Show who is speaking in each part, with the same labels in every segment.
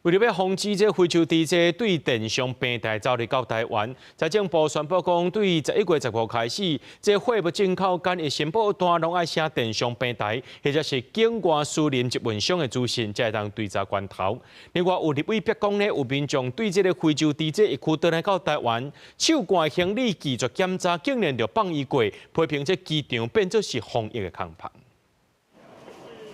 Speaker 1: 为了要防止这非洲猪只对电商平台走入到台湾，财政部宣布讲，对11月15号开始，这货物进口间的申报单拢爱写电商平台或者是境外私人集运商的资讯，才会当对查源头。另外，有立委逼讲呢，有民众对这个非洲猪只一区倒来到台湾，手挂行李技术检查，竟然就放伊过，批评这机场变作是防疫的空棚。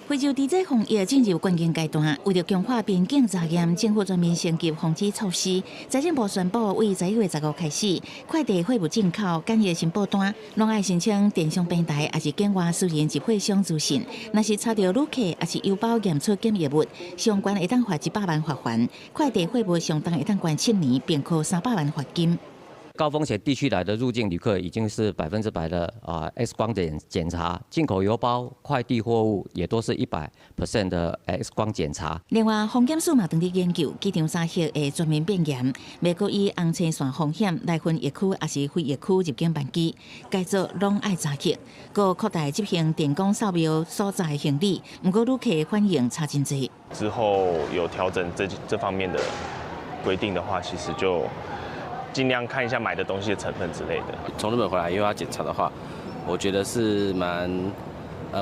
Speaker 2: 非洲猪只防疫进入关键阶段，为了强化边境查验，政府全面升级防治措施。财政部宣布，为11月15号开始，快递货物进口检疫申报单，拢爱申请电商平台，也是境外私人集会商资讯。若是查到旅客，也是邮包验出检疫物，相关会当罚100万罚款；快递货物相当会当关7年，并扣300万罚金。
Speaker 3: 高风险地区来的入境旅客已经是100%的X 光检查，进口邮包、快递货物也都是100% 的 X 光检查。
Speaker 2: 另外，风险数嘛当地研究，机场三线会全面变严，未过以红线线风险来分疫区也是非疫区入境班机，该做拢爱查核，搁扩大执行电工扫描所在的行李，不过旅客反应差真多。
Speaker 4: 之后有调整这方面的规定的话，其实就 尽量看一下买的东西的成分之类的。
Speaker 5: 从日本回来又要检查的话，我觉得是蛮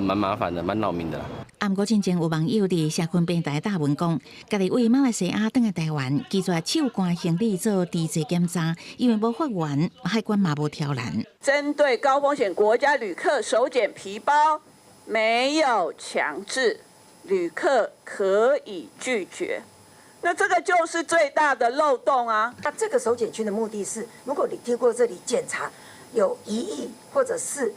Speaker 5: 麻烦的，蛮扰民的啦。
Speaker 2: 不过，真正有网友伫社群平台打文讲，家己为马来西亚返来台湾，拒绝手关行李做地质检查，因为无法源，海关嘛无挑拦。
Speaker 6: 针对高风险国家旅客手检皮包，没有强制，旅客可以拒绝。 那这个就是最大的漏洞啊！
Speaker 7: 那这个手检区的目的是，如果你经过这里检查有疑义或者是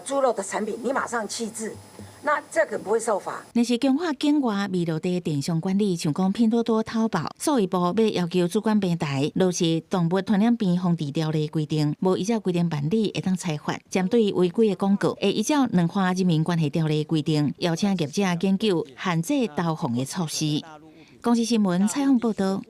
Speaker 7: 猪肉的产品，你马上弃置，那这个不会受罚。
Speaker 2: 若是强化境外未落地电商管理，像讲拼多多、淘宝，数位部要要求主管平台落实动物传染病防治条例规定，无依照规定办理会当裁罚。针对违规的广告，会依照两化人民关系条例规定，邀请业者研究限制投放的措施。公司新闻采访报道。